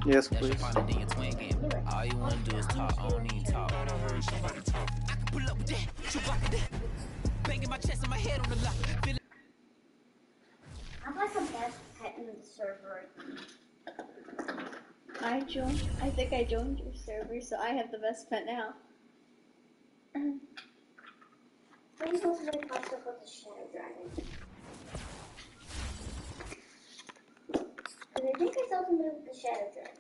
Yes, please. All you wanna do is talk, I don't need talk. I'm like the best pet in the server. I think I joined your server, so I have the best pet now. Please go to the cluster for the Shadow Dragon. Because I think I saw somebody with the Shadow Dragon.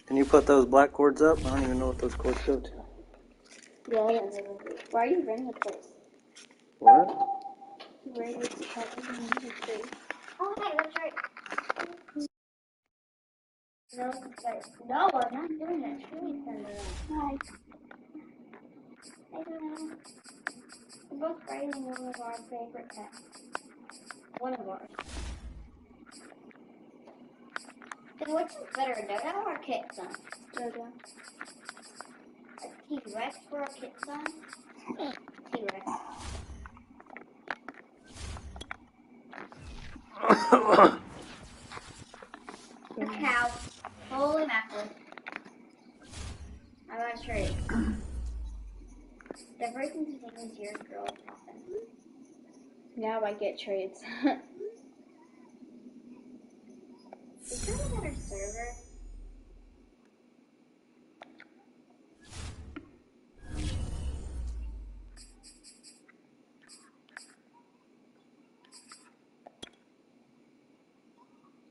Can you put those black cords up? I don't even know what those cords go to. Yeah, yeah, they will be. Why are you running the place? What? Where is the pet in the tree? Oh, hey, that's right. No, that's no, I'm not doing that. Truly send it out. I don't know. We're both raising one of our favorite pets. One of ours. Then which is better, Dodo or Kitson? Dodo. A T-Rex for a Kitson? T-Rex. A cow. Holy mackerel. I'm not sure. The person's name is your girl. Now I get trades. Is there a better server?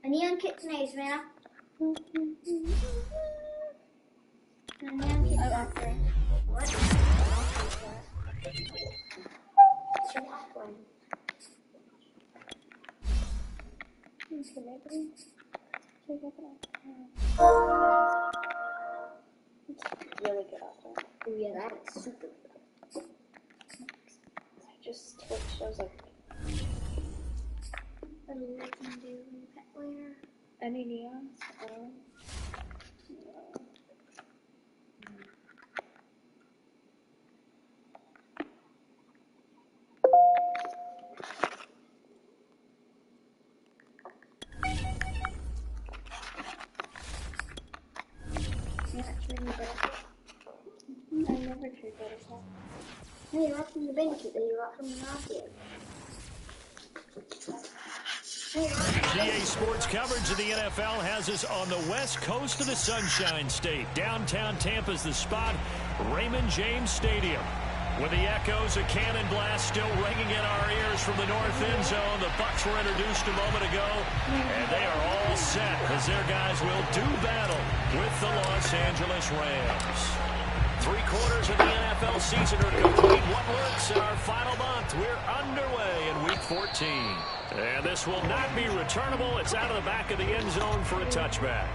A neon kitchenade, man. A neon kitchenade. What? It's really good offer. Oh yeah, that is super good. I just switched. I was like, Pet wear. any neons? I never trade butterfly. Hey, you're up from the banquet, then you're up from the market. GA Sports coverage of the NFL has us on the west coast of the Sunshine State. Downtown Tampa's the spot, Raymond James Stadium. With the echoes of cannon blast still ringing in our ears from the north end zone, the Bucs were introduced a moment ago, and they are all set as their guys will do battle with the Los Angeles Rams. 3/4 of the NFL season are complete. What works in our final month? We're underway in Week 14. And this will not be returnable. It's out of the back of the end zone for a touchback.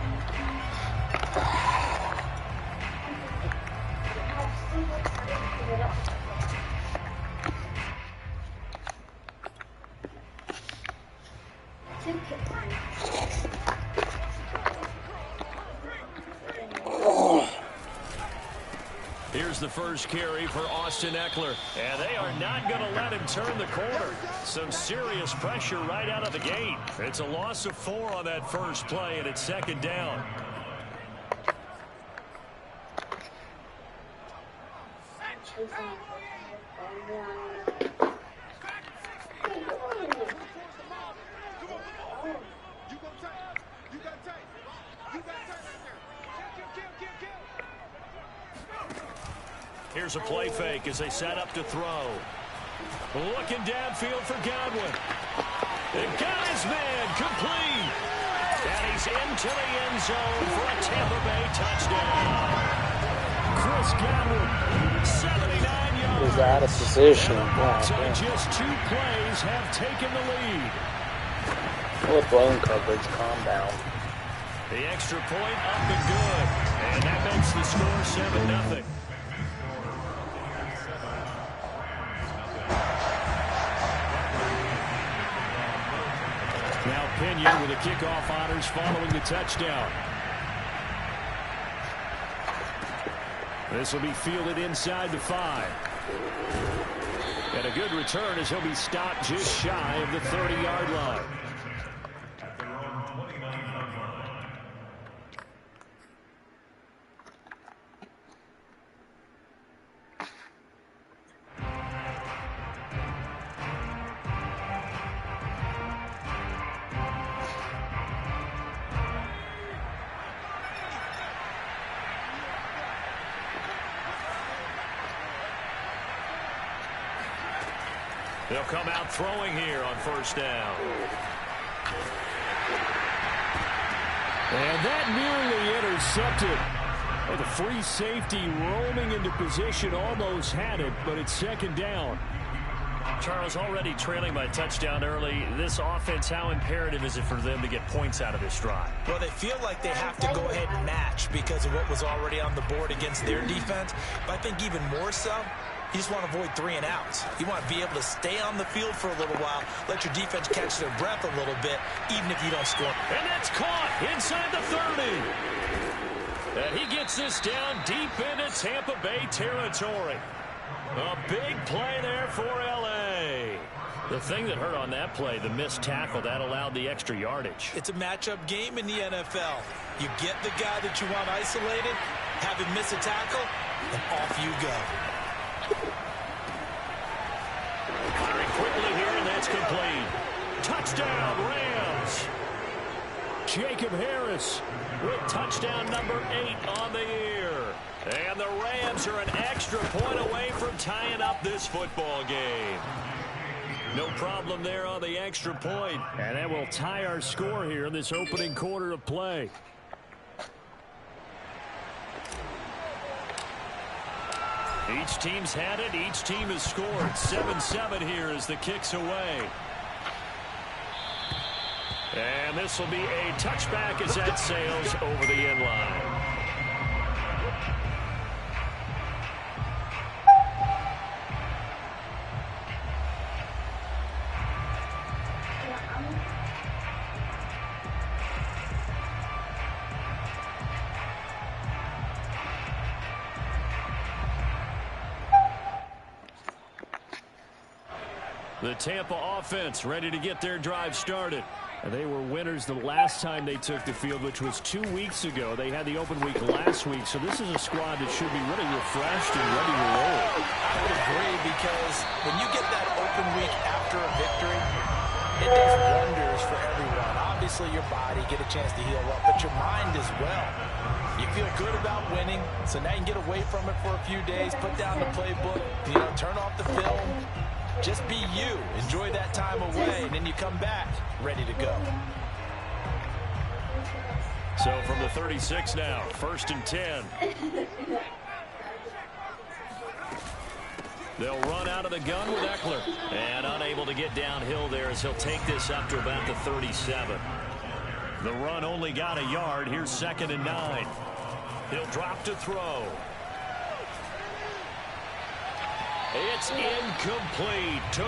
Here's the first carry for Austin Eckler. And they are not going to let him turn the corner. Some serious pressure right out of the gate. It's a loss of 4 on that first play, and it's second down. Here's a play fake as they set up to throw. Looking downfield for Godwin. And got his man complete. And he's into the end zone for a Tampa Bay touchdown. Chris Godwin, 79 yards. Was out of position. So just 2 plays have taken the lead. Well, blown coverage. Calm down. The extra point up and good. And that makes the score 7-0. Now Pinion with the kickoff honors following the touchdown. This will be fielded inside the 5. And a good return as he'll be stopped just shy of the 30-yard line. They'll come out throwing here on first down. And that nearly intercepted. Well, the free safety roaming into position almost had it, but it's second down. Charles, already trailing by a touchdown early. This offense, how imperative is it for them to get points out of this drive? Well, they feel like they have to go ahead and match because of what was already on the board against their defense. But I think even more so, you just want to avoid 3 and outs. You want to be able to stay on the field for a little while, let your defense catch their breath a little bit, even if you don't score. And that's caught inside the 30. And he gets this down deep into Tampa Bay territory. A big play there for L.A. The thing that hurt on that play, the missed tackle, that allowed the extra yardage. It's a matchup game in the NFL. You get the guy that you want isolated, have him miss a tackle, and off you go. Firing quickly here, and that's complete. Touchdown, Rams. Jacob Harris with touchdown number 8 on the year. And the Rams are an extra point away from tying up this football game. No problem there on the extra point. And that will tie our score here in this opening quarter of play. Each team's had it. Each team has scored. 7-7 here as the kick's away. And this will be a touchback as that sails over the end line. The Tampa offense ready to get their drive started. And they were winners the last time they took the field, which was 2 weeks ago. They had the open week last week, so this is a squad that should be really refreshed and ready to roll. I would agree, because when you get that open week after a victory, it does wonders for everyone. Obviously, your body, get a chance to heal up, but your mind as well. You feel good about winning, so now you can get away from it for a few days, put down the playbook, turn off the film. Just be you. Enjoy that time away, and then you come back ready to go. So from the 36 now, 1st and 10. They'll run out of the gun with Eckler. And unable to get downhill there as he'll take this up to about the 37. The run only got a yard. Here's 2nd and 9. He'll drop to throw. It's incomplete.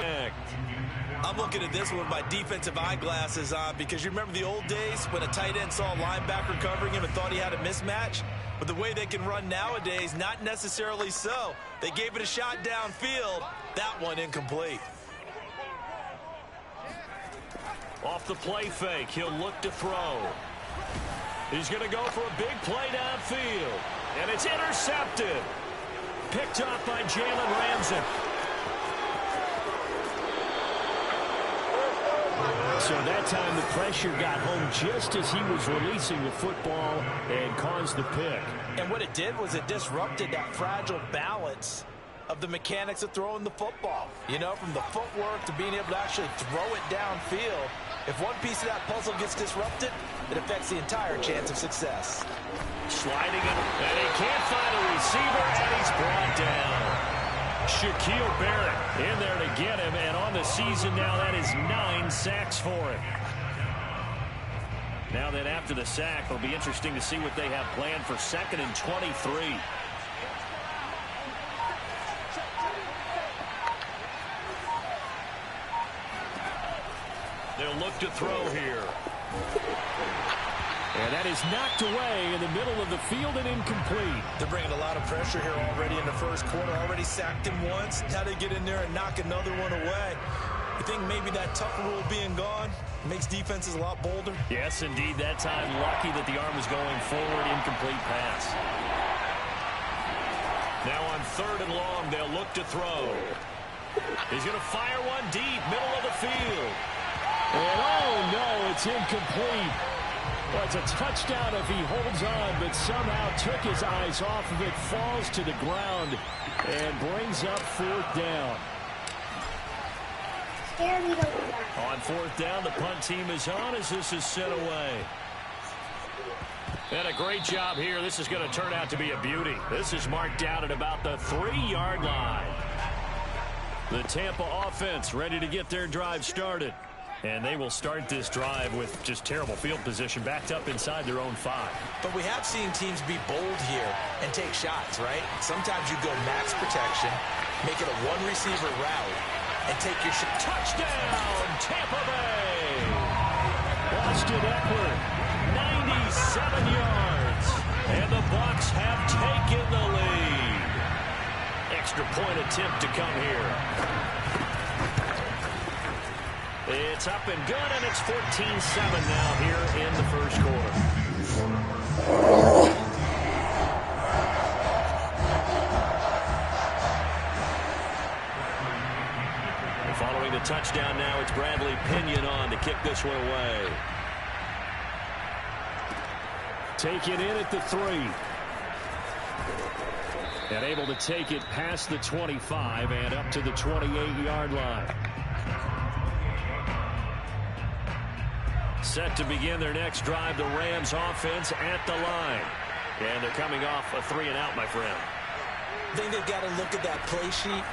I'm looking at this one with my defensive eyeglasses on, because you remember the old days when a tight end saw a linebacker covering him and thought he had a mismatch? But the way they can run nowadays, not necessarily so. They gave it a shot downfield. That one incomplete. Off the play fake, he'll look to throw. He's going to go for a big play downfield. And it's intercepted. Picked up by Jalen Ramsey. So that time the pressure got home just as he was releasing the football and caused the pick. And what it did was it disrupted that fragile balance of the mechanics of throwing the football. From the footwork to being able to actually throw it downfield. If one piece of that puzzle gets disrupted, it affects the entire chance of success. Sliding it, and he can't find a receiver, and he's brought down. Shaquille Barrett in there to get him, and on the season now, that is 9 sacks for him. Now then, after the sack, it'll be interesting to see what they have planned for 2nd and 23. They'll look to throw here. And that is knocked away in the middle of the field and incomplete. They're bringing a lot of pressure here already in the first quarter. Already sacked him once. Now they get in there and knock another one away. You think maybe that Tucker rule being gone makes defenses a lot bolder? Yes, indeed. That time, lucky that the arm was going forward. Incomplete pass. Now on 3rd and long, they'll look to throw. He's going to fire one deep, middle of the field. And oh no, it's incomplete. Well, it's a touchdown if he holds on, but somehow took his eyes off of it, falls to the ground, and brings up 4th down. On 4th down, the punt team is on as this is sent away. And a great job here. This is going to turn out to be a beauty. This is marked down at about the 3-yard line. The Tampa offense ready to get their drive started. And they will start this drive with just terrible field position, backed up inside their own 5. But we have seen teams be bold here and take shots, right? Sometimes you go max protection, make it a one-receiver route, and take your shot. Touchdown, Tampa Bay! Austin Eckler, 97 yards. And the Bucs have taken the lead. Extra point attempt to come here. It's up and good, and it's 14-7 now here in the first quarter. And following the touchdown now, it's Bradley Pinion on to kick this one away. Taken in at the 3. And able to take it past the 25 and up to the 28-yard line. Set to begin their next drive, the Rams offense at the line. And they're coming off a 3-and-out, my friend. I think they've got to look at that play sheet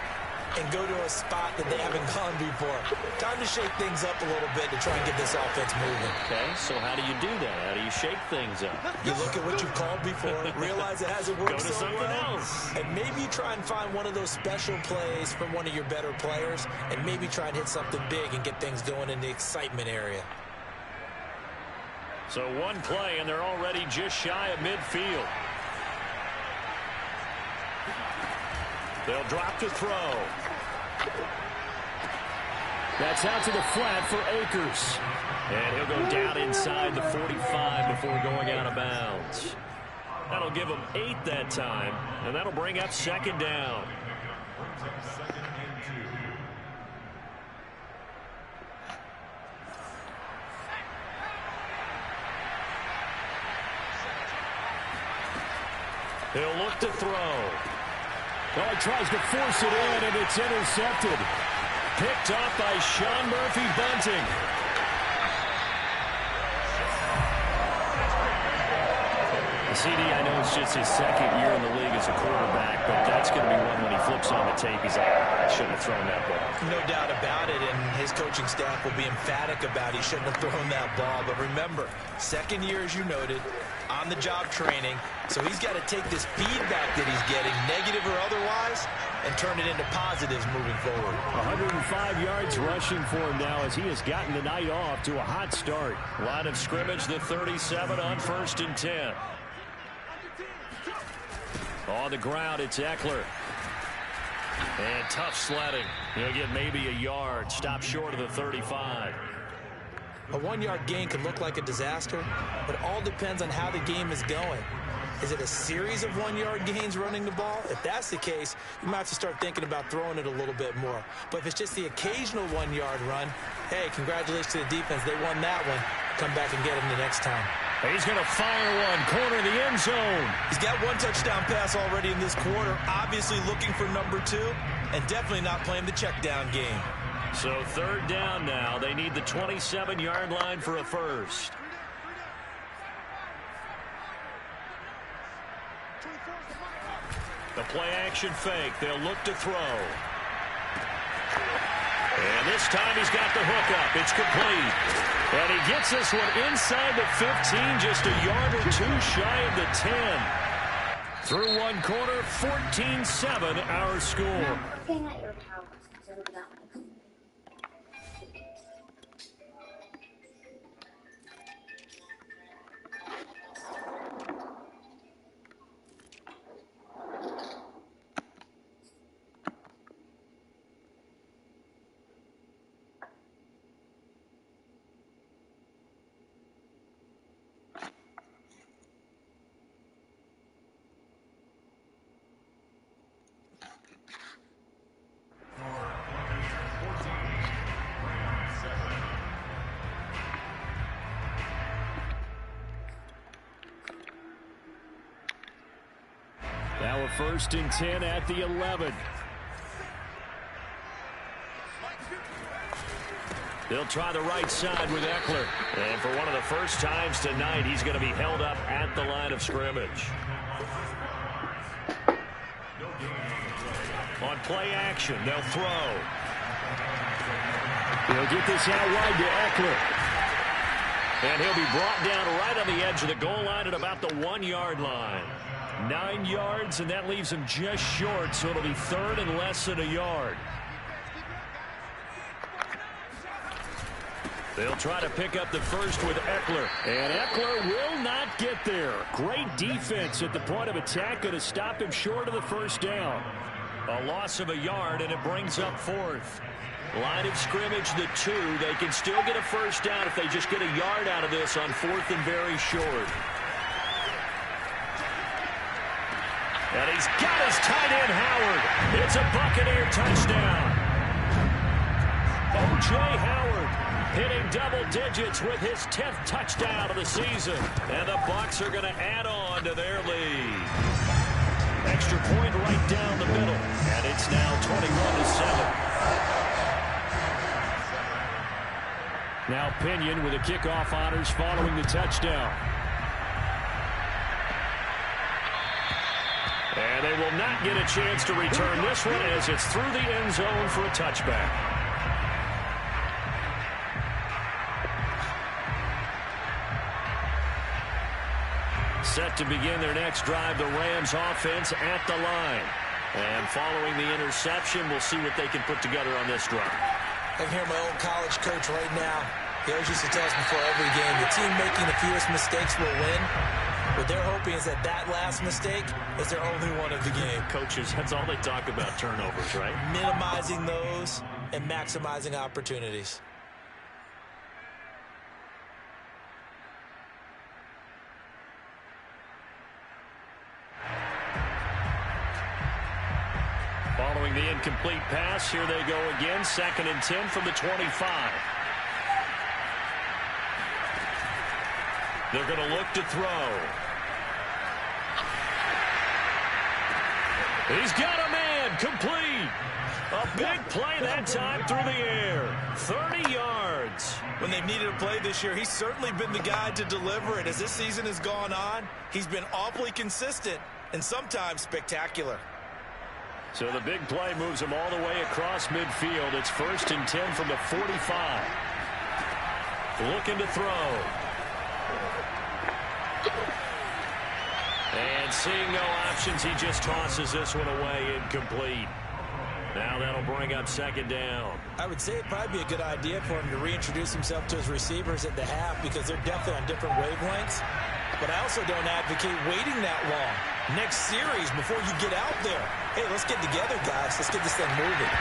and go to a spot that they haven't gone before. Time to shake things up a little bit to try and get this offense moving. Okay, so how do you do that? How do you shake things up? You look at what you've called before, realize it hasn't worked Go to so something well, else. and maybe you try and find one of those special plays from one of your better players, and maybe try and hit something big and get things going in the excitement area. So one play, and they're already just shy of midfield. They'll drop to throw. That's out to the flat for Akers. And he'll go down inside the 45 before going out of bounds. That'll give him 8 that time, and that'll bring up 2nd down. He'll look to throw. Oh, he tries to force it in, and it's intercepted. Picked off by Sean Murphy-Bunting. CD, I know it's just his 2nd year in the league as a quarterback, but that's going to be one when he flips on the tape. He's like, I shouldn't have thrown that ball. No doubt about it, and his coaching staff will be emphatic about he shouldn't have thrown that ball. But remember, 2nd year, as you noted, on-the-job training, so he's got to take this feedback that he's getting, negative or otherwise, and turn it into positives moving forward. 105 yards rushing for him now as he has gotten the night off to a hot start. Line of scrimmage, the 37 on 1st and 10. On the ground, it's Eckler. And tough sledding. He'll get maybe a yard. Stop short of the 35. A 1-yard gain could look like a disaster, but it all depends on how the game is going. Is it a series of 1-yard gains running the ball? If that's the case, you might have to start thinking about throwing it a little bit more. But if it's just the occasional 1-yard run, hey, congratulations to the defense. They won that one. Come back and get them the next time. He's going to fire one, corner of the end zone. He's got 1 touchdown pass already in this quarter, obviously looking for number 2, and definitely not playing the check down game. So 3rd down now. They need the 27-yard line for a first. The play action fake. They'll look to throw. And this time he's got the hook up. It's complete. And he gets this one inside the 15, just a yard or 2 shy of the 10. Through one quarter, 14-7 our score. Looking at your house instead of that one. Now a 1st and 10 at the 11. They'll try the right side with Eckler. And for one of the first times tonight, he's going to be held up at the line of scrimmage. On play action, they'll throw. He'll get this out wide to Eckler. And he'll be brought down right on the edge of the goal line at about the 1-yard line. 9 yards, and that leaves him just short, so it'll be 3rd and less than a yard. They'll try to pick up the first with Eckler. And Eckler will not get there. Great defense at the point of attack, going to stop him short of the first down. A loss of a yard, and it brings up 4th. Line of scrimmage, the 2. They can still get a first down if they just get a yard out of this on 4th and very short. And he's got his tight end, Howard. It's a Buccaneer touchdown. O.J. Howard hitting double digits with his 10th touchdown of the season. And the Bucs are going to add on to their lead. Extra point right down the middle. And it's now 21-7. Now Pinion with the kickoff honors following the touchdown. And they will not get a chance to return this one as it's through the end zone for a touchback. Set to begin their next drive, the Rams offense at the line. And following the interception, we'll see what they can put together on this drive. I can hear my old college coach right now. He always used to tell us before every game, the team making the fewest mistakes will win. What they're hoping is that that last mistake is their only one of the game. Coaches, that's all they talk about, turnovers, right? Minimizing those and maximizing opportunities. Following the incomplete pass, here they go again. 2nd and 10 from the 25. They're going to look to throw. He's got a man, complete. A big play that time through the air. 30 yards. When they've needed a play this year, he's certainly been the guy to deliver it. As this season has gone on, he's been awfully consistent and sometimes spectacular. So the big play moves him all the way across midfield. It's 1st and 10 from the 45. Looking to throw. And seeing no options, he just tosses this one away, incomplete. Now that'll bring up 2nd down. I would say it'd probably be a good idea for him to reintroduce himself to his receivers at the half because they're definitely on different wavelengths. But I also don't advocate waiting that long. Next series, before you get out there, hey, let's get together, guys. Let's get this thing moving.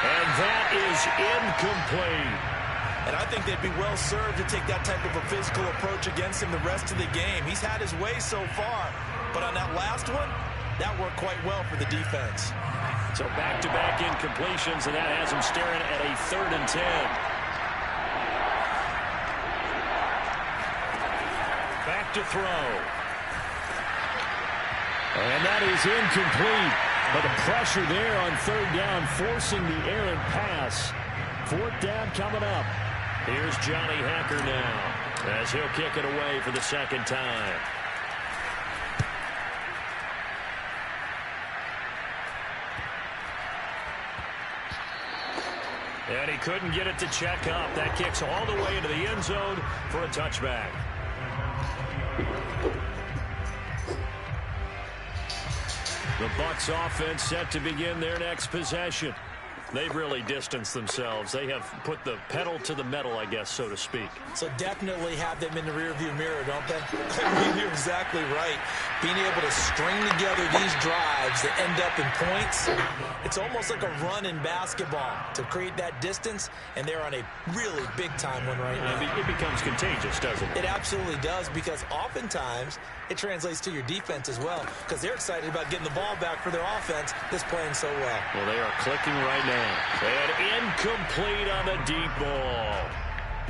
And that is incomplete. And I think they'd be well served to take that type of a physical approach against him the rest of the game. He's had his way so far, but on that last one, that worked quite well for the defense. So back-to-back incompletions, and that has him staring at a 3rd and 10. Back to throw. And that is incomplete. But the pressure there on 3rd down, forcing the errant pass. 4th down coming up. Here's Johnny Hacker now, as he'll kick it away for the 2nd time. And he couldn't get it to check up. That kicks all the way into the end zone for a touchback. The Bucs offense set to begin their next possession. They've really distanced themselves. They have put the pedal to the metal, I guess, so to speak. So definitely have them in the rearview mirror, don't they? I mean, you're exactly right. Being able to string together these drives that end up in points, it's almost like a run in basketball to create that distance, and they're on a really big-time one right now. It becomes contagious, doesn't it? It absolutely does, because oftentimes it translates to your defense as well, because they're excited about getting the ball back for their offense that's playing so well. Well, they are clicking right now. And incomplete on the deep ball.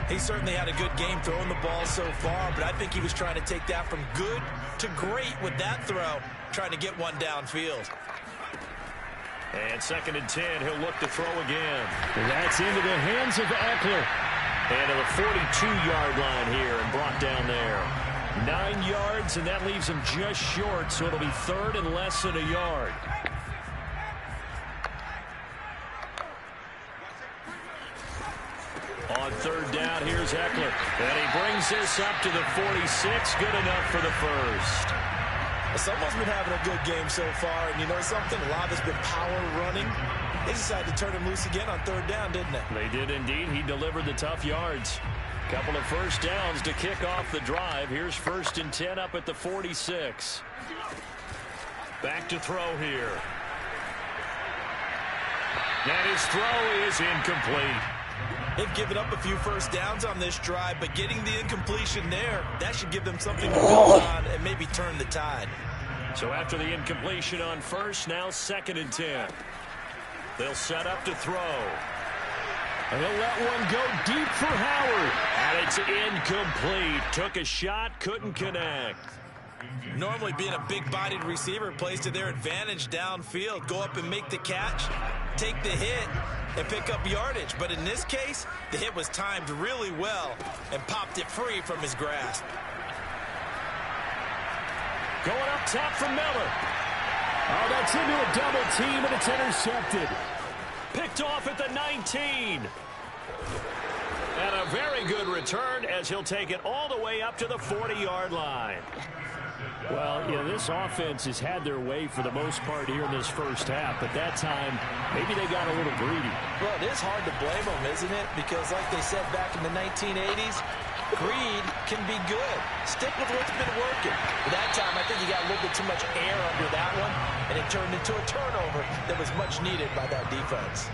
He certainly had a good game throwing the ball so far, but I think he was trying to take that from good to great with that throw, trying to get one downfield. And 2nd and 10, he'll look to throw again. And that's into the hands of Eckler. And to the 42-yard line here and brought down there. 9 yards, and that leaves him just short, so it'll be 3rd and less than a yard. On 3rd down, here's Eckler. And he brings this up to the 46. Good enough for the first. Someone's been having a good game so far, and you know something? A lot has been power running. They decided to turn him loose again on 3rd down, didn't they? They did indeed. He delivered the tough yards. Couple of first downs to kick off the drive. Here's 1st and 10 up at the 46. Back to throw here. And his throw is incomplete. They've given up a few first downs on this drive, but getting the incompletion there, that should give them something to build on and maybe turn the tide. So after the incompletion on 1st, now 2nd and 10. They'll set up to throw. And he'll let one go deep for Howard. And it's incomplete. Took a shot, couldn't connect. Normally being a big-bodied receiver plays to their advantage downfield. Go up and make the catch, take the hit, and pick up yardage. But in this case, the hit was timed really well and popped it free from his grasp. Going up top for Miller. Oh, that's into a double team, and it's intercepted. Picked off at the 19. And a very good return as he'll take it all the way up to the 40-yard line. Well, yeah, this offense has had their way for the most part here in this first half, but that time, maybe they got a little greedy. Well, it is hard to blame them, isn't it? Because like they said back in the 1980s, greed can be good. Stick with what's been working. But that time, I think you got a little bit too much air under that one, and it turned into a turnover that was much needed by that defense.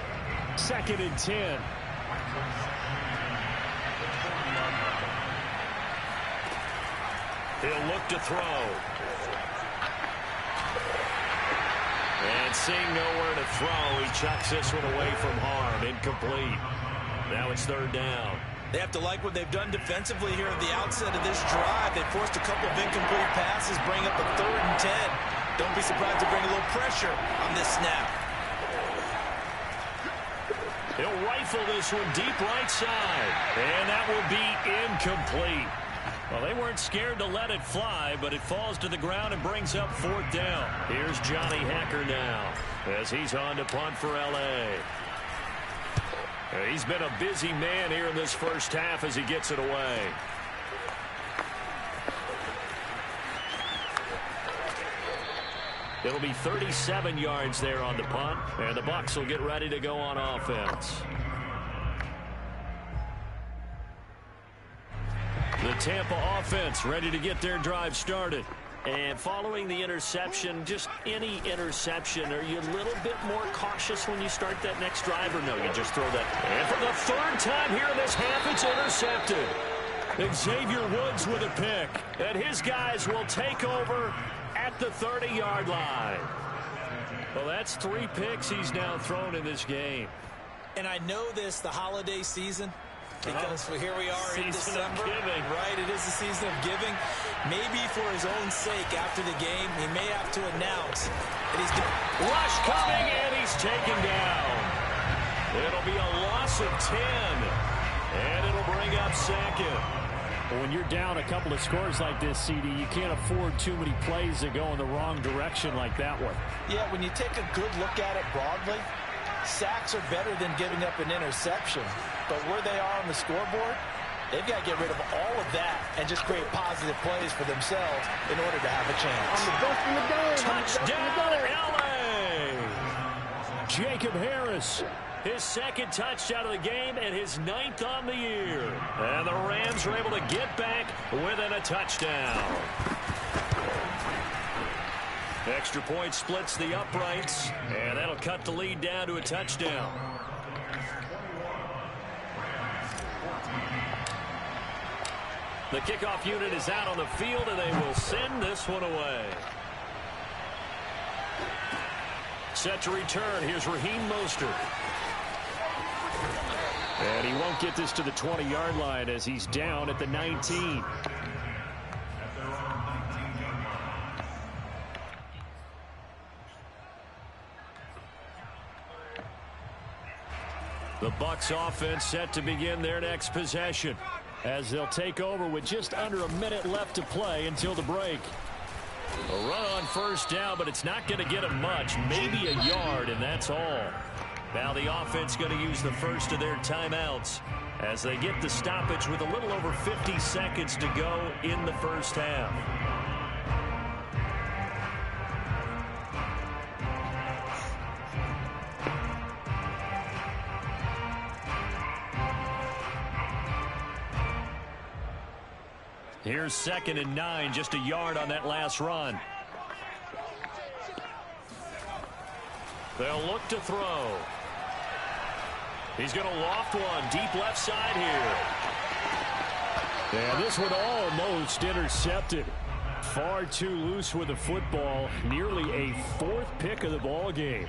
2nd and 10. He'll look to throw. And seeing nowhere to throw, he chucks this one away from harm. Incomplete. Now it's 3rd down. They have to like what they've done defensively here at the outset of this drive. They forced a couple of incomplete passes, bring up a 3rd and 10. Don't be surprised to bring a little pressure on this snap. He'll rifle this one deep right side. And that will be incomplete. Well, they weren't scared to let it fly, but it falls to the ground and brings up 4th down. Here's Johnny Hacker now as he's on to punt for L.A. He's been a busy man here in this first half as he gets it away. It'll be 37 yards there on the punt, and the Bucs will get ready to go on offense. The Tampa offense ready to get their drive started. And following the interception, just any interception, are you a little bit more cautious when you start that next drive, or no, you just throw that? And for the 3rd time here in this half, it's intercepted. Xavier Woods with a pick. And his guys will take over at the 30-yard line. Well, that's 3 picks he's now thrown in this game. And I know this, the holiday season, because here we are in December, right? It is the season of giving. Maybe for his own sake after the game, he may have to announce that he's rush coming, and he's taken down. It'll be a loss of 10, and it'll bring up 2nd. When you're down a couple of scores like this, CD, you can't afford too many plays that go in the wrong direction like that one. Yeah, when you take a good look at it broadly, sacks are better than giving up an interception. But where they are on the scoreboard, they've got to get rid of all of that and just create positive plays for themselves in order to have a chance. I'm the best in the game. Touchdown, L.A. Jacob Harris, his 2nd touchdown of the game and his 9th on the year. And the Rams are able to get back within a touchdown. Extra point splits the uprights, and that'll cut the lead down to a touchdown. The kickoff unit is out on the field, and they will send this one away. Set to return. Here's Raheem Mostert. And he won't get this to the 20-yard line as he's down at the 19. The Bucs offense set to begin their next possession as they'll take over with just under a minute left to play until the break. A run on first down, but it's not going to get him much, maybe a yard, and that's all. Now the offense going to use the first of their timeouts as they get the stoppage with a little over 50 seconds to go in the first half. Here's 2nd and 9, just a yard on that last run. They'll look to throw. He's going to loft one deep left side here. And this one almost intercepted. Far too loose with the football. Nearly a 4th pick of the ball game.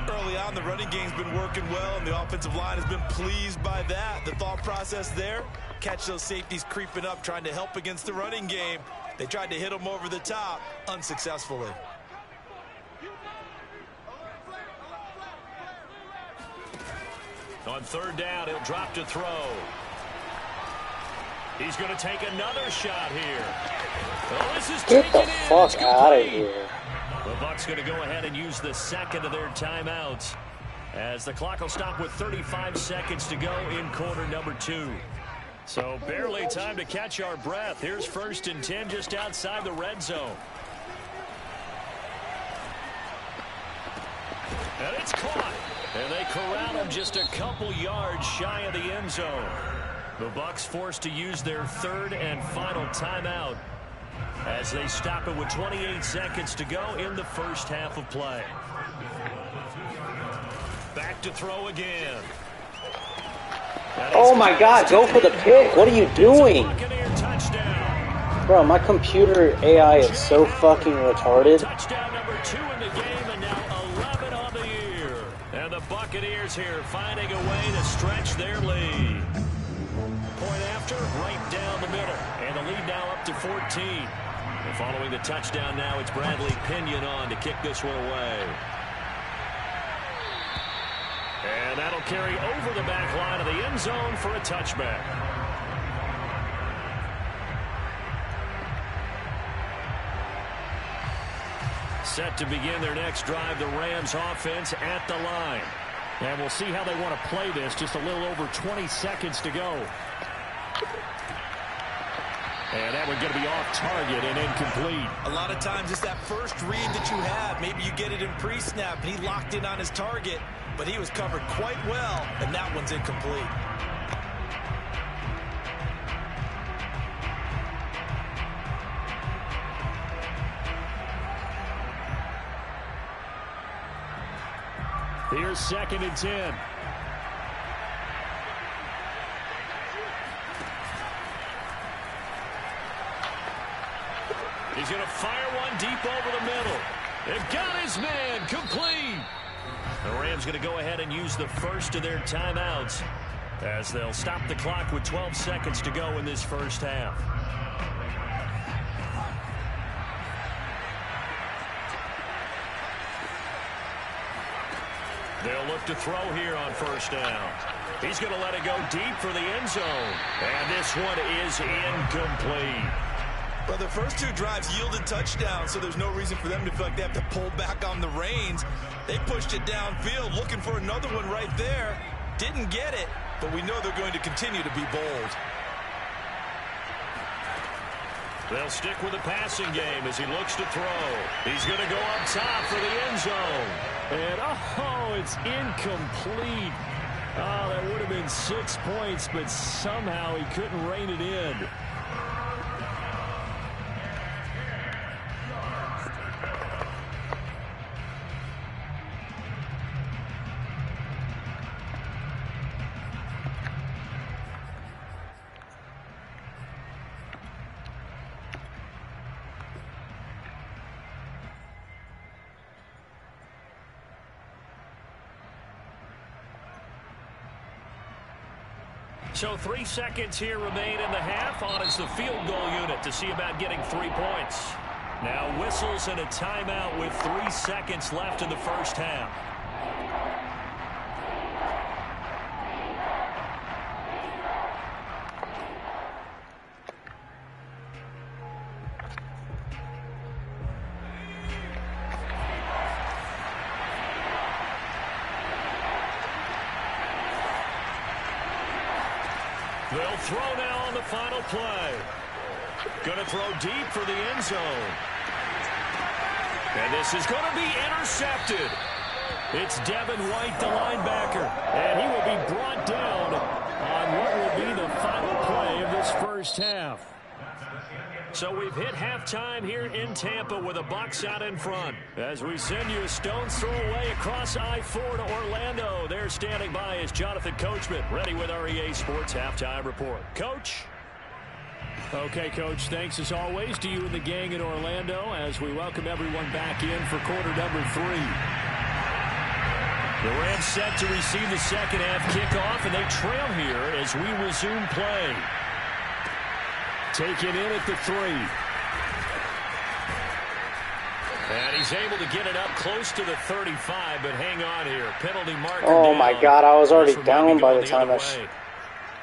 Early on, the running game's been working well, and the offensive line has been pleased by that. The thought process there, catch those safeties creeping up, trying to help against the running game. They tried to hit them over the top, unsuccessfully. On 3rd down, he'll drop to throw. He's going to take another shot here. Oh, this is Get taken the fuck out of here. The Bucs going to go ahead and use the 2nd of their timeouts as the clock will stop with 35 seconds to go in quarter number 2. So barely time to catch our breath. Here's 1st and 10 just outside the red zone. And it's caught. And they corral him just a couple yards shy of the end zone. The Bucs forced to use their 3rd and final timeout as they stop it with 28 seconds to go in the first half of play. Back to throw again. Oh my God, go for the pick. What are you doing? Bro, my computer AI is so fucking retarded. Touchdown number 2 in the game, and now 11 on the year. And the Buccaneers here finding a way to stretch their lead. Point after, right down the middle. And the lead now up to 14. And following the touchdown now, it's Bradley Pinion on to kick this one away. And that'll carry over the back line of the end zone for a touchback. Set to begin their next drive, the Rams offense at the line. And we'll see how they want to play this. Just a little over 20 seconds to go. And that one going to be off target and incomplete. A lot of times it's that first read that you have. Maybe you get it in pre-snap, and he locked in on his target, but he was covered quite well, and that one's incomplete. Here's 2nd and 10. He's going to fire one deep over the middle. They've got his man complete. The Rams going to go ahead and use the first of their timeouts as they'll stop the clock with 12 seconds to go in this first half. They'll look to throw here on 1st down. He's going to let it go deep for the end zone. And this one is incomplete. Well, the first 2 drives yielded touchdowns, so there's no reason for them to feel like they have to pull back on the reins. They pushed it downfield, looking for another one right there. Didn't get it, but we know they're going to continue to be bold. They'll stick with the passing game as he looks to throw. He's going to go up top for the end zone. And, oh, it's incomplete. Oh, that would have been 6 points, but somehow he couldn't rein it in. So 3 seconds here remain in the half. On is the field goal unit to see about getting 3 points. Now whistles and a timeout with 3 seconds left in the first half. They'll throw now on the final play. Going to throw deep for the end zone. And this is going to be intercepted. It's Devin White, the linebacker. And he will be brought down on what will be the final play of this first half. So we've hit halftime here in Tampa with the Bucs out in front. As we send you a stone's throw away across I-4 to Orlando. There standing by is Jonathan Coachman, ready with our EA Sports Halftime Report. Coach? Okay, Coach, thanks as always to you and the gang in Orlando as we welcome everyone back in for quarter number 3. The Rams set to receive the second half kickoff, and they trail here as we resume play. Take it in at the 3. And he's able to get it up close to the 35, but hang on here. Penalty marker Oh down. my God, I was already down by the time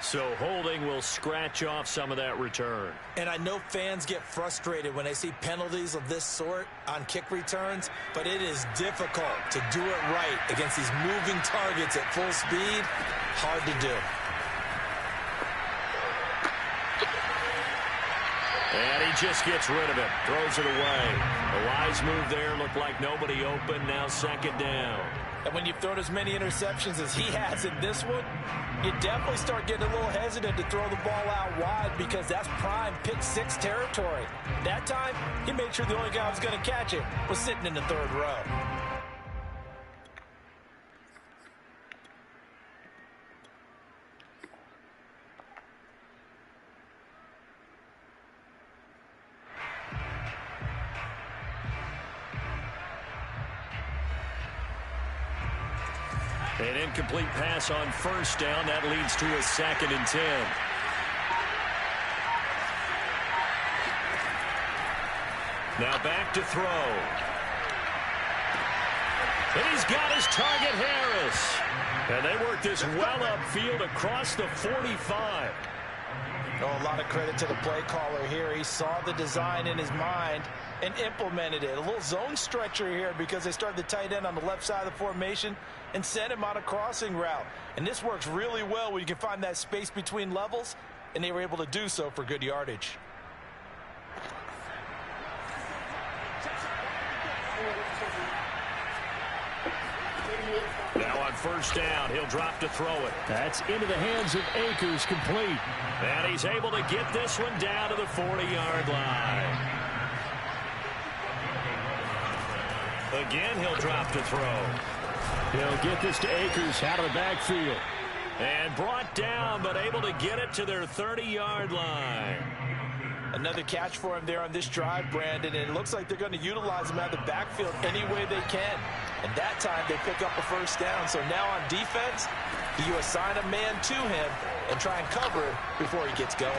So holding will scratch off some of that return. And I know fans get frustrated when they see penalties of this sort on kick returns, but it is difficult to do it right against these moving targets at full speed. Hard to do. And he just gets rid of it. Throws it away. A wise move there. Looked like nobody open. Now second down. And when you've thrown as many interceptions as he has in this one, you definitely start getting a little hesitant to throw the ball out wide because that's prime pick 6 territory. That time, he made sure the only guy who was going to catch it was sitting in the 3rd row. An incomplete pass on first down. That leads to a 2nd and 10. Now back to throw. And he's got his target, Harris. And they work this well upfield across the 45. Oh, a lot of credit to the play caller here. He saw the design in his mind and implemented it. A little zone stretcher here because they started the tight end on the left side of the formation and sent him on a crossing route. And this works really well when you can find that space between levels, and they were able to do so for good yardage. Now on first down, he'll drop to throw it. That's into the hands of Akers, complete. And he's able to get this one down to the 40-yard line. Again, he'll drop to throw. He'll get this to Akers out of the backfield. And brought down, but able to get it to their 30-yard line. Another catch for him there on this drive, Brandon, and it looks like they're going to utilize him out of the backfield any way they can. And that time they pick up a first down. So now on defense, you assign a man to him and try and cover him before he gets going.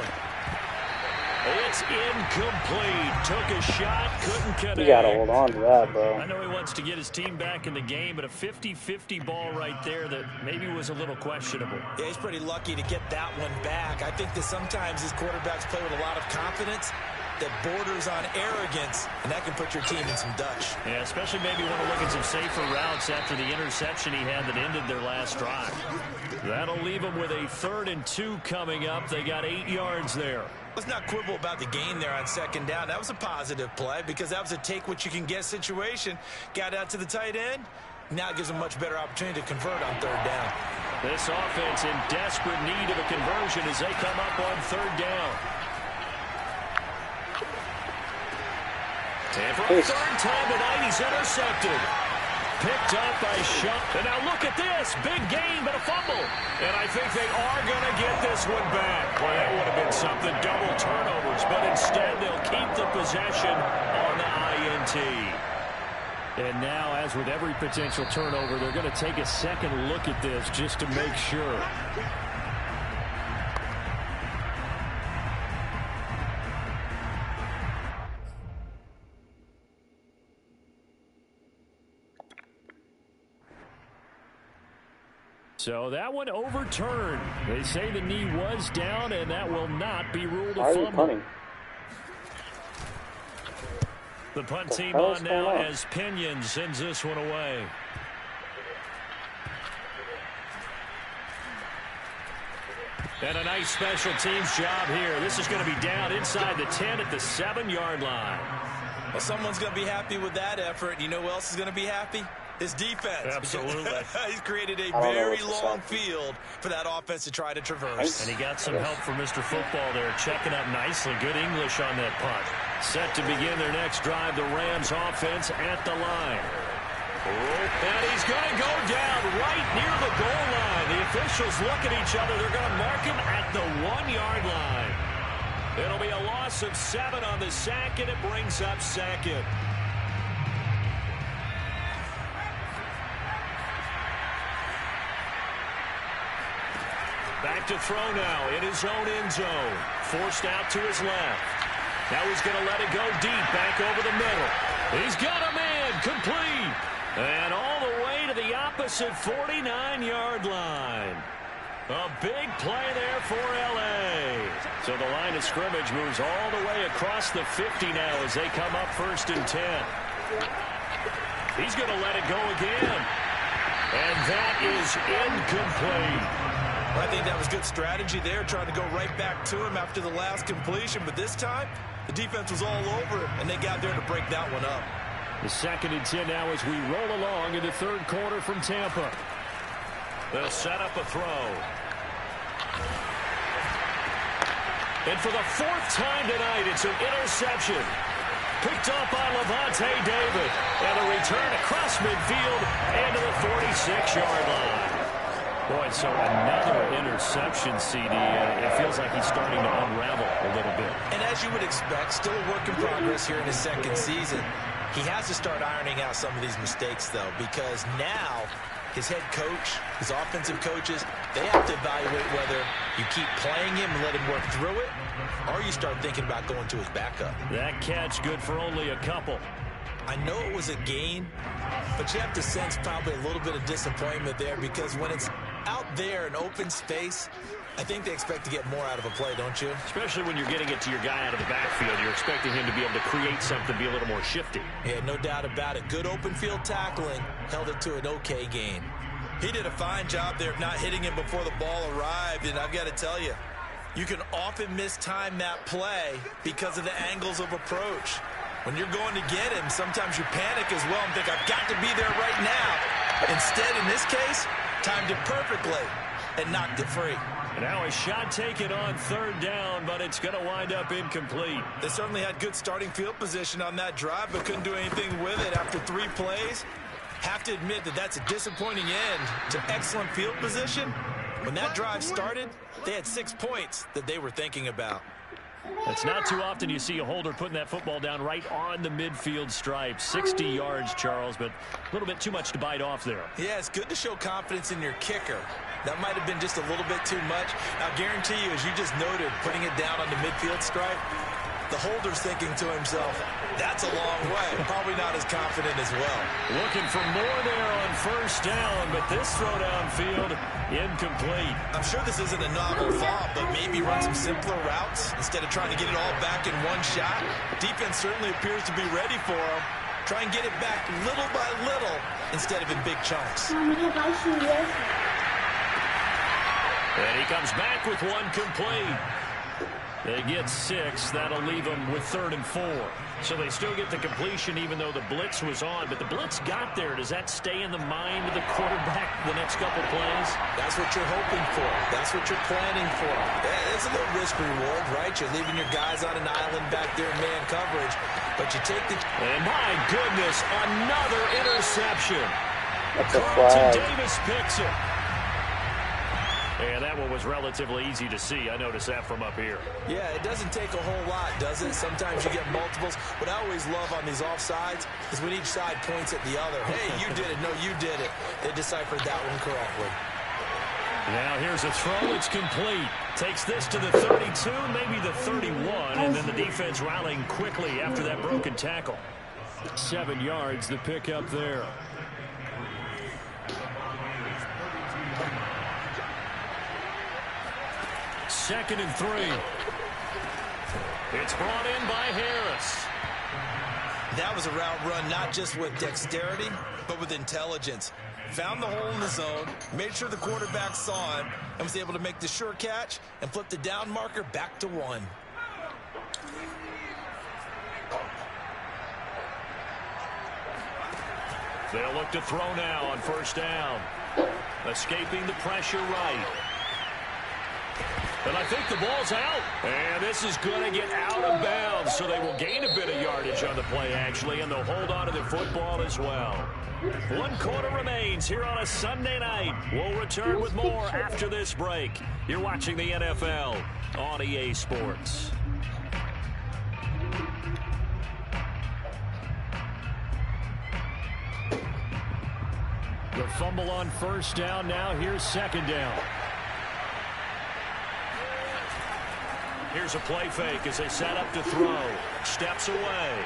It's incomplete. Took a shot, couldn't connect. You gotta hold on to that, bro. I know he wants to get his team back in the game, but a 50-50 ball right there that maybe was a little questionable. Yeah, he's pretty lucky to get that one back. I think that sometimes his quarterbacks play with a lot of confidence that borders on arrogance, and that can put your team in some Dutch. Yeah, especially maybe want to look at some safer routes after the interception he had that ended their last drive. That'll leave them with a 3rd and 2 coming up. They got 8 yards there. Let's not quibble about the gain there on second down. That was a positive play because that was a take-what-you-can-get situation. Got out to the tight end. Now it gives them a much better opportunity to convert on 3rd down. This offense in desperate need of a conversion as they come up on 3rd down. And for a 3rd time tonight, he's intercepted. Picked up by Shump. And now look at this. Big gain, but a fumble. And I think they are going to get this one back. Well, that would have been something. Double turnovers. But instead, they'll keep the possession on the INT. And now, as with every potential turnover, they're going to take a second look at this just to make sure. So that one overturned. They say the knee was down, and that will not be ruled a Why are you fumble. punting? The punt team on now as Pinion sends this one away. And a nice special teams job here. This is going to be down inside the 10 at the 7-yard line. Well, someone's going to be happy with that effort. You know who else is going to be happy? His defense. Absolutely. He's created a very long field for that offense to try to traverse. And he got some help from Mr. Football there, checking up nicely. Good English on that punt. Set to begin their next drive, the Rams offense at the line. And he's going to go down right near the goal line. The officials look at each other. They're going to mark him at the 1-yard line. It'll be a loss of 7 on the sack, and it brings up second. Back to throw now in his own end zone. Forced out to his left. Now he's going to let it go deep, back over the middle. He's got a man, complete. And all the way to the opposite 49-yard line. A big play there for L.A. So the line of scrimmage moves all the way across the 50 now as they come up 1st and 10. He's going to let it go again. And that is incomplete. I think that was good strategy there, trying to go right back to him after the last completion. But this time, the defense was all over it, and they got there to break that one up. The 2nd and 10 now as we roll along in the 3rd quarter from Tampa. They'll set up a throw. And for the 4th time tonight, it's an interception. Picked up by Levante David. And a return across midfield and to the 46-yard line. Boy, so another interception, CD. It feels like he's starting to unravel a little bit. And as you would expect, still a work in progress here in his 2nd season. He has to start ironing out some of these mistakes, though, because now his head coach, his offensive coaches, they have to evaluate whether you keep playing him and let him work through it, or you start thinking about going to his backup. That catch good for only a couple. I know it was a gain, but you have to sense probably a little bit of disappointment there, because when it's out there in open space, I think they expect to get more out of a play, don't you? Especially when you're getting it to your guy out of the backfield. You're expecting him to be able to create something, be a little more shifty. Yeah, no doubt about it. Good open field tackling held it to an okay gain. He did a fine job there of not hitting him before the ball arrived, and I've got to tell you, you can often mistime that play because of the angles of approach. When you're going to get him, sometimes you panic as well and think, I've got to be there right now. Instead, in this case, timed it perfectly and knocked it free. Now a shot taken on 3rd down, but it's going to wind up incomplete. They certainly had good starting field position on that drive, but couldn't do anything with it after 3 plays. Have to admit that that's a disappointing end to excellent field position. When that drive started, they had 6 points that they were thinking about. It's not too often you see a holder putting that football down right on the midfield stripe. 60 yards, Charles, but a little bit too much to bite off there. Yeah, it's good to show confidence in your kicker. That might have been just a little bit too much. I guarantee you, as you just noted, putting it down on the midfield stripe, the holder's thinking to himself, that's a long way. Probably not as confident as well. Looking for more there on 1st down, but this throw downfield, incomplete. I'm sure this isn't a novel thought, but maybe run some simpler routes instead of trying to get it all back in one shot. Defense certainly appears to be ready for him. Try and get it back little by little instead of in big chunks. And he comes back with one complete. They get 6. That'll leave them with 3rd and 4. So they still get the completion even though the blitz was on. But the blitz got there. Does that stay in the mind of the quarterback the next couple plays? That's what you're hoping for. That's what you're planning for. It's a little risk-reward, right? You're leaving your guys on an island back there in man coverage. But you take the... And my goodness, another interception. That's a Carlton flag. Davis picks it. And that one was relatively easy to see. I noticed that from up here. Yeah, it doesn't take a whole lot, does it? Sometimes you get multiples. What I always love on these offsides is when each side points at the other. Hey, you did it. No, you did it. They deciphered that one correctly. Now here's a throw. It's complete. Takes this to the 32, maybe the 31, and then the defense rallying quickly after that broken tackle. 7 yards, the pickup there. 2nd and 3. It's brought in by Harris. That was a route run not just with dexterity, but with intelligence. Found the hole in the zone, made sure the quarterback saw him, and was able to make the sure catch and flip the down marker back to 1. They'll look to throw now on 1st down. Escaping the pressure right. And I think the ball's out. And this is going to get out of bounds, so they will gain a bit of yardage on the play, actually, and they'll hold on to the football as well. 1 quarter remains here on a Sunday night. We'll return with more after this break. You're watching the NFL on EA Sports. The fumble on 1st down. Now here's 2nd down. Here's a play fake as they set up to throw. Steps away.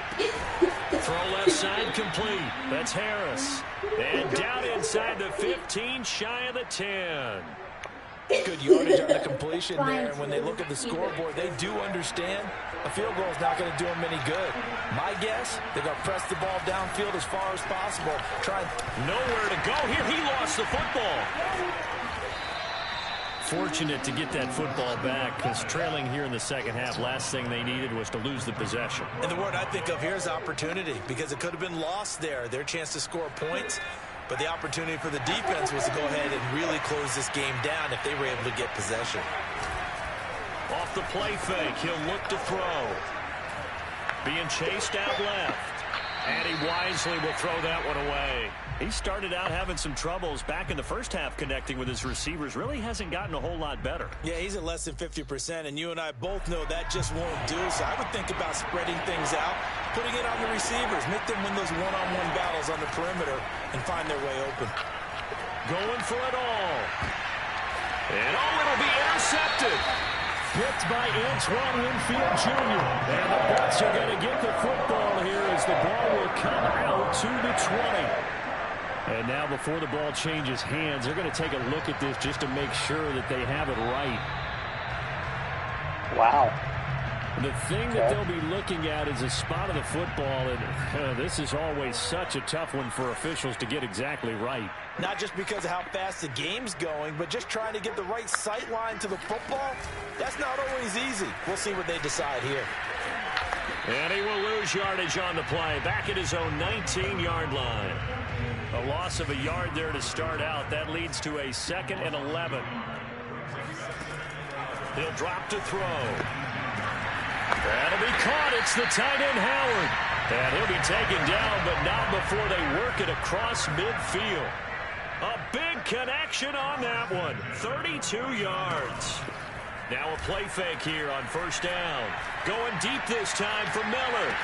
Throw left side complete. That's Harris. And down inside the 15, shy of the 10. Good yardage on the completion there. And when they look at the scoreboard, they do understand a field goal is not going to do them any good. My guess, they're going to press the ball downfield as far as possible. Nowhere to go here. He lost the football. Fortunate to get that football back, because trailing here in the 2nd half, last thing they needed was to lose the possession. And the word I think of here is opportunity, because it could have been lost there. Their chance to score points, but the opportunity for the defense was to go ahead and really close this game down if they were able to get possession. Off the play fake, he'll look to throw. Being chased out left. And he wisely will throw that one away. He started out having some troubles back in the 1st half connecting with his receivers. Really hasn't gotten a whole lot better. Yeah, he's at less than 50%, and you and I both know that just won't do. So I would think about spreading things out, putting it on the receivers, make them win those one-on-one battles on the perimeter, and find their way open. Going for it all. And it'll be intercepted. Picked by Antoine Winfield Jr. And the Bucs are going to get the football here as the ball will come out to the 20. And now before the ball changes hands, they're going to take a look at this just to make sure that they have it right. Wow. The thing that they'll be looking at is the spot of the football, and this is always such a tough one for officials to get exactly right. Not just because of how fast the game's going, but just trying to get the right sight line to the football. That's not always easy. We'll see what they decide here. And he will lose yardage on the play, back at his own 19-yard line. A loss of a yard there to start out. That leads to a 2nd and 11. He'll drop to throw. That'll be caught. It's the tight end, Howard. And he'll be taken down, but not before they work it across midfield. A big connection on that one. 32 yards. Now a play fake here on 1st down. Going deep this time for Miller.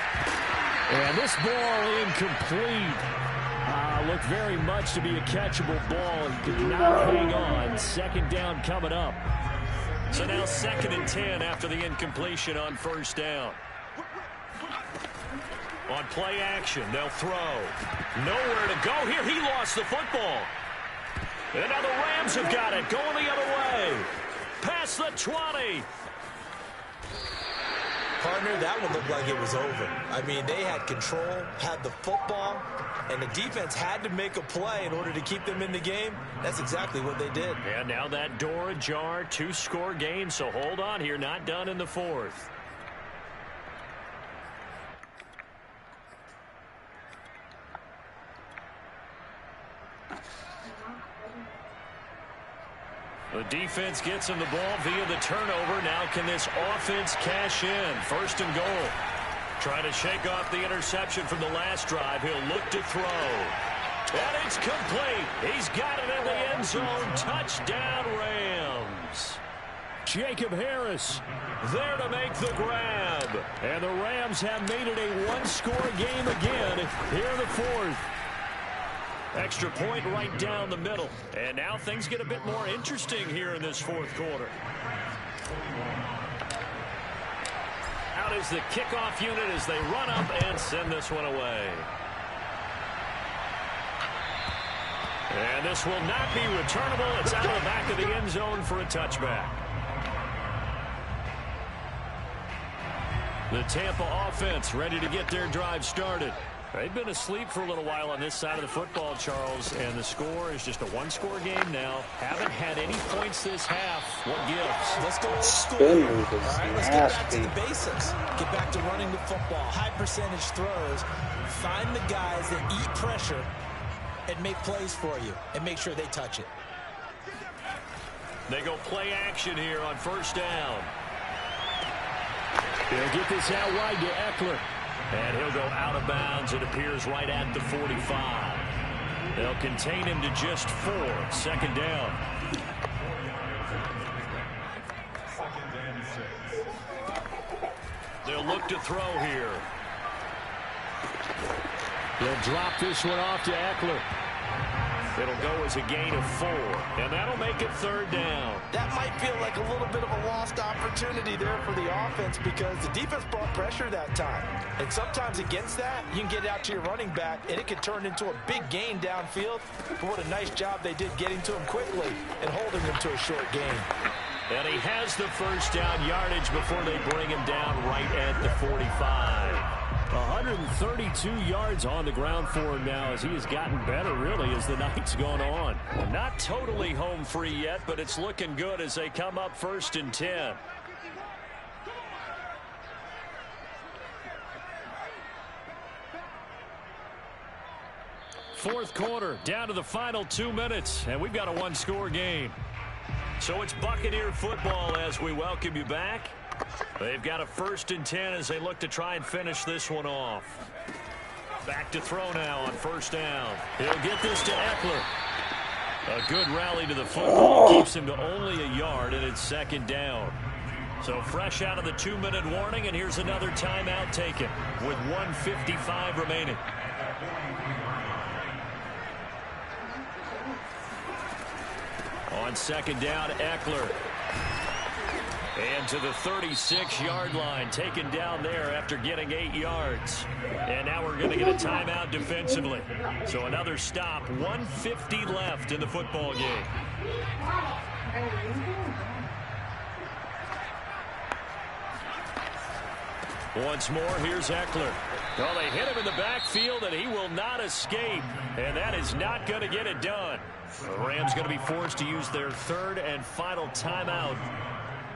And this ball incomplete. Looked very much to be a catchable ball. He could not hang on. 2nd down coming up. So now 2nd and 10 after the incompletion on 1st down. On play action, they'll throw. Nowhere to go here. He lost the football. And now the Rams have got it. Going the other way. Past the 20. Partner, that one looked like it was over. I mean, they had control, had the football, and the defense had to make a play in order to keep them in the game. That's exactly what they did. And now that door ajar, 2-score game, so hold on here, not done in the 4th. The defense gets him the ball via the turnover. Now can this offense cash in? 1st and goal. Trying to shake off the interception from the last drive. He'll look to throw. And it's complete. He's got it in the end zone. Touchdown, Rams. Jacob Harris there to make the grab. And the Rams have made it a 1-score game again here in the 4th. Extra point right down the middle. And now things get a bit more interesting here in this 4th quarter. Out is the kickoff unit as they run up and send this one away. And this will not be returnable. It's out of the back of the end zone for a touchback. The Tampa offense ready to get their drive started. They've been asleep for a little while on this side of the football, Charles, and the score is just a one-score game now. Haven't had any points this half. What gives? Let's go old school. Spin move is All right, let's get back to the basics. Get back to running the football. High percentage throws. Find the guys that eat pressure and make plays for you and make sure they touch it. They go play action here on first down. They'll get this out wide to Eckler. And he'll go out of bounds, it appears, right at the 45. They'll contain him to just 4. Second down. They'll look to throw here. They'll drop this one off to Eckler. It'll go as a gain of 4, and that'll make it third down. That might feel like a little bit of a lost opportunity there for the offense because the defense brought pressure that time. And sometimes against that, you can get out to your running back, and it could turn into a big gain downfield. But what a nice job they did getting to him quickly and holding him to a short gain. And he has the first down yardage before they bring him down right at the 45. 132 yards on the ground for him now as he has gotten better, really, as the night's gone on. Not totally home free yet, but it's looking good as they come up first and 10. Fourth quarter, down to the final 2 minutes, and we've got a one-score game. So it's Buccaneer football as we welcome you back. They've got a first and 10 as they look to try and finish this one off. Back to throw now on first down. He'll get this to Eckler. A good rally to the football keeps him to only a yard, and it's second down. So fresh out of the 2-minute warning, and here's another timeout taken with 1:55 remaining. On second down, Eckler. And to the 36-yard line, taken down there after getting 8 yards. And now we're going to get a timeout defensively. So another stop, 1:50 left in the football game. Once more, here's Eckler. Well, they hit him in the backfield, and he will not escape. And that is not going to get it done. The Rams going to be forced to use their third and final timeout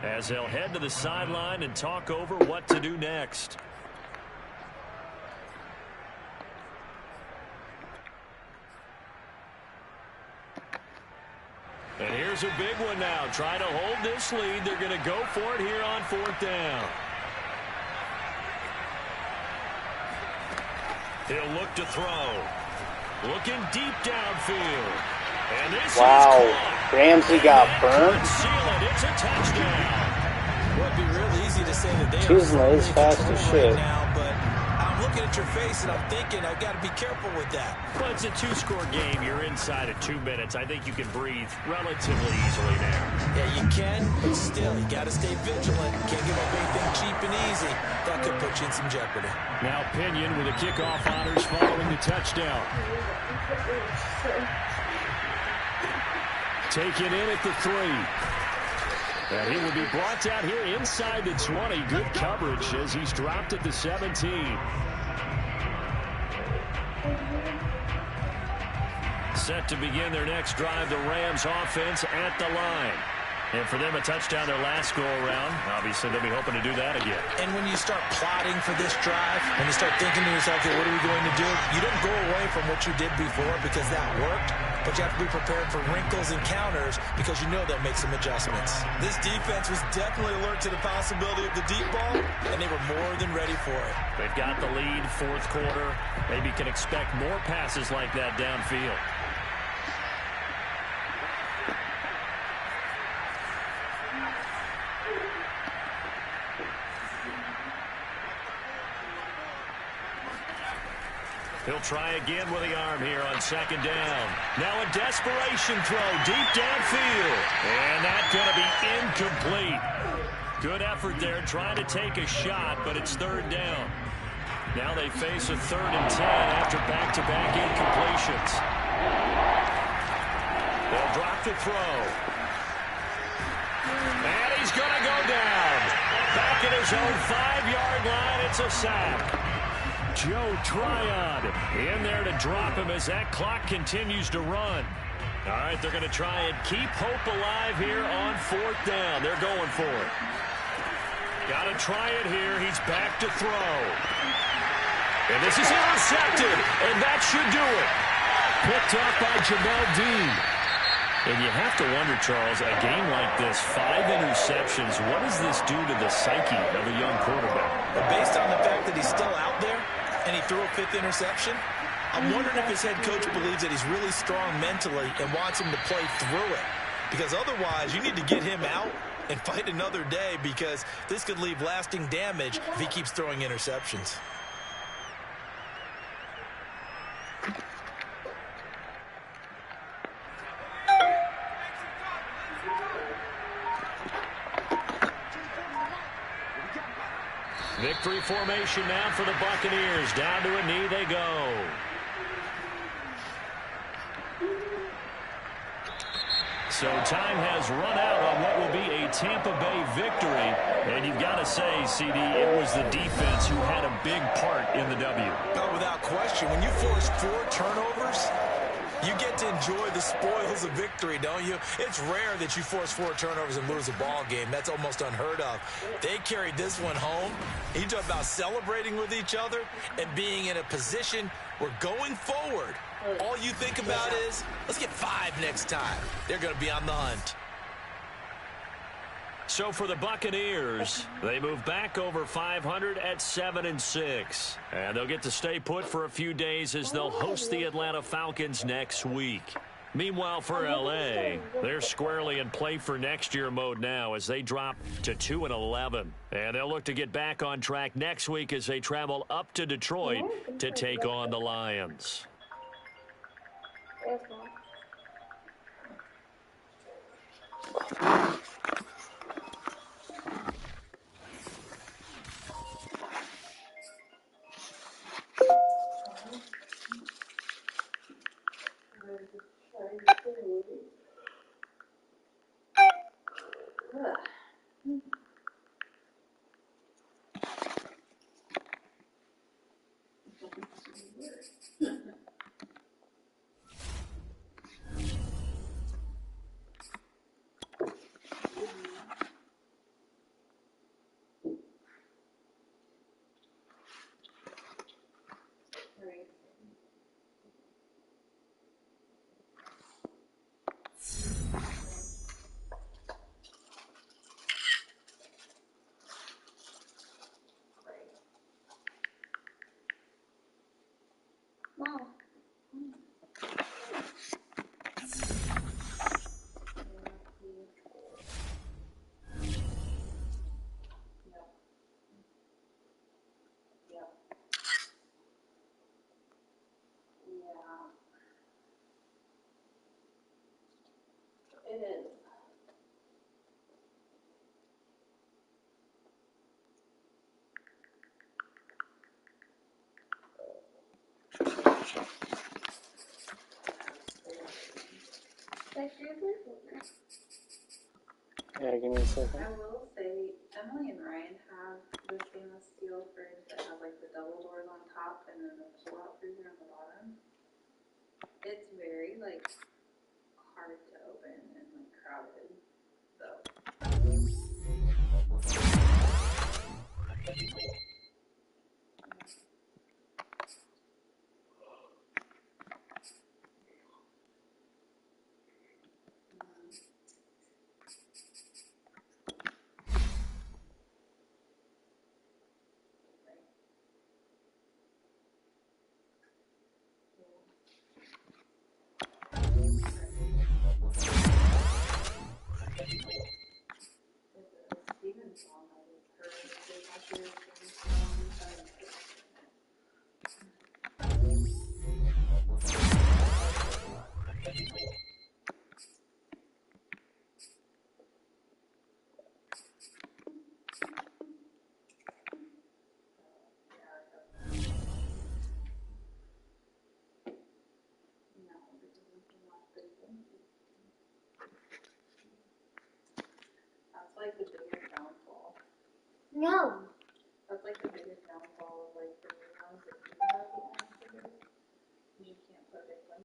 as they'll head to the sideline and talk over what to do next. And here's a big one now. Trying to hold this lead. They're going to go for it here on fourth down. He'll look to throw. Looking deep downfield. And this wow, is Ramsey got burned. It's a touchdown. Well, it'd be real easy to say that they Choosing are is fast as shit. right now, but I'm looking at your face and I'm thinking I've got to be careful with that. Well, it's a 2-score game. You're inside of 2 minutes. I think you can breathe relatively easily there. Yeah, you can, but still, you got to stay vigilant. Can't give up anything cheap and easy. That could put you in some jeopardy. Now Pinion with the kickoff honors following the touchdown. Taken in at the 3. And he will be brought out here inside the 20. Good coverage as he's dropped at the 17. Set to begin their next drive, the Rams offense at the line. And for them, a touchdown their last go-around. Obviously, they'll be hoping to do that again. And when you start plotting for this drive, and you start thinking to yourself, okay, what are we going to do? You don't go away from what you did before because that worked, but you have to be prepared for wrinkles and counters because you know they'll make some adjustments. This defense was definitely alert to the possibility of the deep ball, and they were more than ready for it. They've got the lead, fourth quarter. Maybe can expect more passes like that downfield. He'll try again with the arm here on second down. Now a desperation throw deep downfield. And that's going to be incomplete. Good effort there trying to take a shot, but it's third down. Now they face a 3rd and 10 after back-to-back incompletions. They'll drop the throw. And he's going to go down. Back at his his own 5-yard line. It's a sack. Joe Tryon in there to drop him as that clock continues to run. All right, they're going to try and keep hope alive here on 4th down. They're going for it. Got to try it here. He's back to throw. And this is intercepted, and that should do it. Picked off by Jamel Dean. And you have to wonder, Charles, a game like this, 5 interceptions, what does this do to the psyche of a young quarterback? But based on the fact that he's still out there and he threw a 5th interception, I'm wondering if his head coach believes that he's really strong mentally and wants him to play through it. Because otherwise, you need to get him out and fight another day, because this could leave lasting damage if he keeps throwing interceptions. Victory formation now for the Buccaneers. Down to a knee they go. So time has run out on what will be a Tampa Bay victory. And you've got to say, CD, it was the defense who had a big part in the W. No, without question. When you force 4 turnovers, you get to enjoy the spoils of victory, don't you? It's rare that you force 4 turnovers and lose a ball game. That's almost unheard of. They carried this one home. You talk about celebrating with each other and being in a position where going forward, all you think about is, let's get 5 next time. They're going to be on the hunt. So for the Buccaneers, they move back over 500 at 7-6. And they'll get to stay put for a few days as they'll host the Atlanta Falcons next week. Meanwhile, for L.A., they're squarely in play for next year mode now as they drop to 2-11. And they'll look to get back on track next week as they travel up to Detroit to take on the Lions. Mom. It is. Yeah, give me a second. I will say, Emily and Ryan have the stainless steel fridge that has like the double doors on top and then the pull-out freezer on the bottom. It's very like hard to open and like crowded, though. No. That's like the biggest downfall of like the new ones that do have the ones. You just can't put it like